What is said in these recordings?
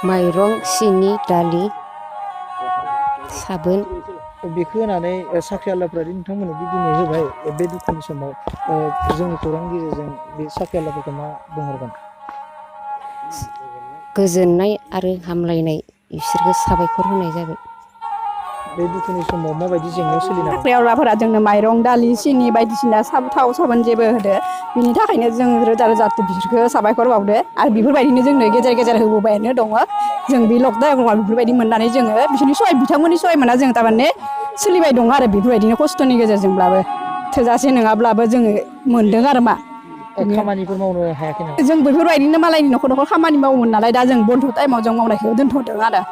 माइरं सिनि दालि साबोन बेखौ होनानै साख्रि आलाफोरा नोंथांमोननो दिनै होबाय बे दुखुनि समाव जोंनि खौरांनि गेजेरजों बे साख्रि आलाफोरखौ मा बुंहरगोन? गोजोननाय आरो हामलायनाय बिसोरखौ साबायखर होनाय जाबाय। बे दुखुनि समाव माबायदि जेंनायाव सोलिना दं? साख्रि आवलाफोरा जोंनो माइरं दालि सिनि बायदिसिना थाव साबोन जेबो होदो बिनि थाखायनो जों रोजा रोजा बिसोरखौ साबायखर बावदो आरो बेफोरबायदिनो जोंनो गेजेर गेजेर होबोबायानो दङ। जों बे लकडाउनाव बेफोरबायदि मोननानै जोङो बिथांमोननि सहाय मोना जों थारमाने सोलिबाय दं आरो बेफोरबायदिनो खस्थ'नि गेजेरजोंब्लाबो थोजासे नङाब्लाबो जोङो मोनदों आरो मा खामानिफोर मावनो हायाखै नामा? जों बेफोरबायदिनो मालायनि न'खर न'खर खामानि मावोमोन नालाय दा जों बन्द' टाइमाव जों मावनायखौ दोनथ'दों आरो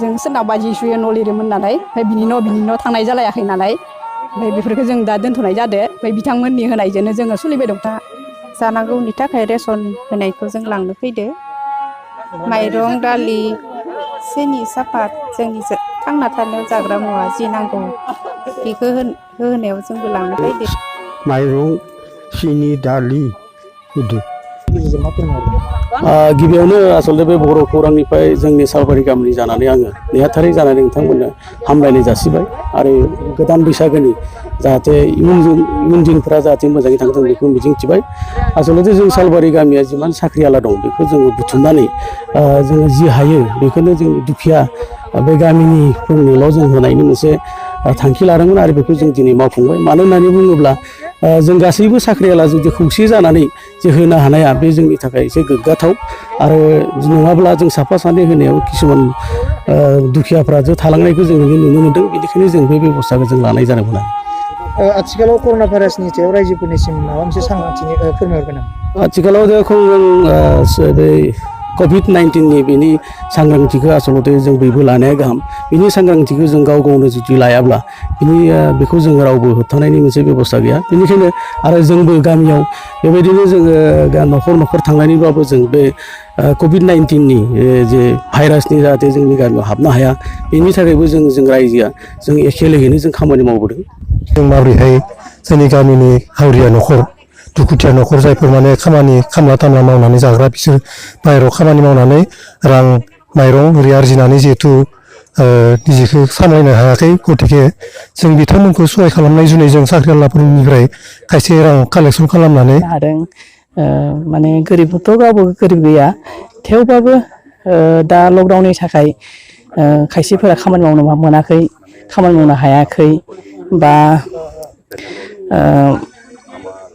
जों सोरनावबा जि सुयो न' लिरोमोन नालाय ओमफ्राय बिनि न' थांनाय जालायाखै नालाय ओमफ्राय बेफोरखौ जों दा दोनथ'नाय जादो ओमफ्राय बिथांमोननि होनायजोंनो जोङो सोलिबाय दं दा जानांगौनि थाखाय रेसन होनायखौ जों लांनो फैदो माइरं दालि सिनि सापात जोंनि थांना थानायाव जाग्रा मुवा जि नांगौ बेखौ होनायाव जोंबो लांनो फैदो। माइरं सिनि दालि होदो। गिबियावनो आसलते बे बर' खौरांनिफ्राय जोंनि सालबारि गामिनि जानानै आङो नेहाथारि जानानै नोंथांमोननो हामलायनाय जासिबाय आरो गोदान बैसागोनि जाहाथे इयुन दिनफोरा जाहाथे मोजाङै थांथों बेखौ मिजिंथिबाय। आसलते जों सालबारि गामिया जिमान साख्रि आला दं बेखौ जोङो बुथुमनानै जोङो जि हायो बेखौनो जों दुखिया बे गामिनिफोरनोल' जों होनायनि मोनसे थांखि लादोंमोन आरो बेखौ जों दिनै मावफुंबाय। मानो होननानै बुङोब्ला जों गासैबो साख्रियाला जुदि खौसे जानानै जे होनो हानाया बे जोंनि थाखाय एसे गोग्गाथाव आरो नङाब्ला जों साफा सानै होनायाव किसुमान दुखियाफ्रा थालांनायखौ जों नुनो मोनदों। बेनिखायनो जों बे बेबस्थाखौ जों लानाय जादोंमोन आरो आथिखालाव कर'ना भाइरासनि सायाव रायजोफोरनिसिम माबा मोनसे सांग्रांथि फोरमायहरगोन नामा? आथिखालाव जों बे कभिड-19नि बेनि सांग्रांथिखौ आसलते जों बयबो लानाया गाहाम। बिनि सांग्रांथिखौ जों गाव गावनो जुदि लायाब्ला बेखौ जोङो रावबो होबथानायनि मोनसे बेबस्था गैया। बेनिखायनो आरो जोंबो गामियाव बेबायदिनो जोङो न'खर न'खर थांनानैबाबो जों बे कभिड-19नि जे भाइरासनि जाहाथे जोंनि गामियाव हाबनो हाया बेनि थाखायबो जों रायजोआ जों एखे लोगोनो जों खामानि मावबोदों। जों माबोरैहाय जोंनि गामिनि हावरिया न'खर दुखुथिया न'खर जायफोर माने खामला थामला मावनानै जाग्रा बिसोर बाहेरायाव खामानि मावनानै रां माइरं ओरै आरजिनानै जिहेथु निजेखौ सामलायनो हायाखै गतिके जों बिथांमोनखौ सहाय खालामनाय जुनै जों साख्रि आलाफोरनिफ्राय खायसे रां कालेक्सन खालामनानै हादों। माने गोरिबथ' रावबो गोरिब गैया थेवबाबो दा लकडाउननि थाखाय खायसेफोरा खामानि मावनो मोनाखै खामानि मावनो हायाखै बा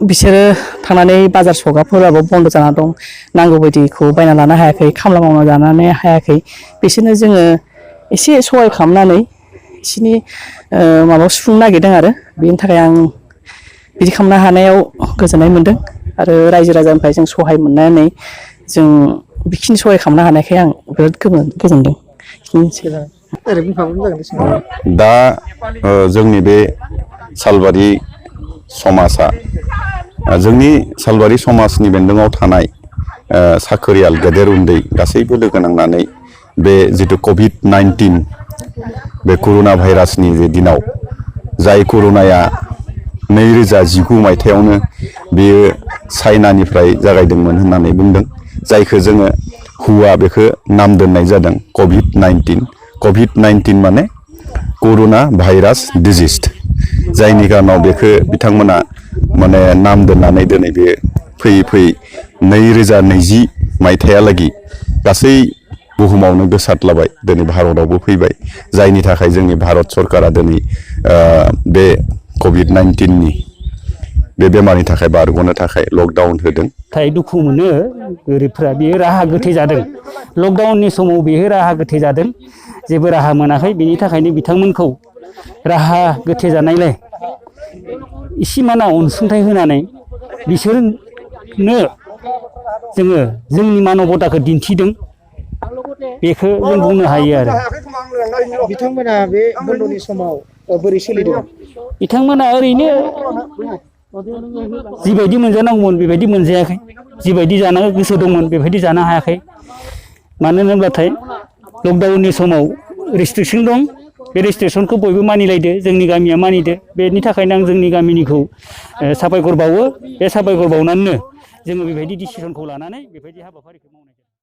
बिसोरो थांनानै बाजार सगाफोराबो बन्द' जाना दं नांगौ बायदिखौ बायना लानो हायाखै खामला मावना जानानै हायाखै बिसोरनो जोङो एसे सहाय खालामनानै बिसोरनि माबायाव सुफुंनो नागिरदों आरो बेनि थाखाय आं बिदि खालामनो हानायाव गोजोननाय मोन्दों आरो रायजो राजानिफ्राय जों सहाय मोननानै जों बेखिनि सहाय खालामनो हानायखाय आं बिराद गोजोनदों। दा जोंनि बे सालबारि समाजा जोंनि सालबारि समाजनि बेन्दोङाव थानाय साख्रियाल गेदेर उन्दै गासैबो लोगो नांनानै बे जिथु कभिड-19 बे कर'ना भाइरासनि जे दिनाव जाय कर'नाया 2019 मायथाइयावनो बेयो चाइनानिफ्राय जागायदोंमोन होननानै बुंदों जायखौ जोङो हुआ बेखौ नाम दोननाय जादों कभिड-19। कभिड-19 माने कर'ना भाइरास डिजिज जायनि कारनाव बेखौ बिथांमोना माने नाम दोननानै दिनै बे फैयै फैयै 2020 मायथाइयालागि गासै बुहुमावनो गोसारलाबाय दिनै भारतआवबो फैबाय जायनि थाखाय जोंनि भारत सरकारा दिनै बे कभिड-19नि बे बेमारनि थाखाय बारग'नो थाखाय लकडाउन होदों। दुखु मोनो गोरिबफ्रा बेयो राहा गोथे जादों लकडाउननि समाव बेयो राहा गोथे जादों जेबो राहा मोनाखै बेनि थाखायनो बिथांमोनखौ राहा गोथे जानायलाय इसेमाना अनसुंथाइ होनानै बिसोरनो जोङो जोंनि मानबताखौ दिन्थिदों बेखौ जों बुंनो हायो आरो बिथांमोना बे बन्द'नि समाव बोरै सोलिदों? बिथांमोना ओरैनो जिबायदि मोनजानांगौमोन बेबायदि मोनजायाखै जिबायदि जानो गोसो दंमोन बेबायदि जानो हायाखै मानो होनोब्लाथाय लकडाउननि समाव रेस्ट्रिकसन दं बे रेस्ट्रिकसनखौ बयबो मानिलायदो जोंनि गामिया मानिदो बेनि थाखायनो आं जोंनि गामिनिखौ साबायखर बावो बे साबायखर बावनानैनो जोङो बेबायदि डिसिसनखौ लानानै बेबायदि हाबाफारिखौ मावनाय जादों।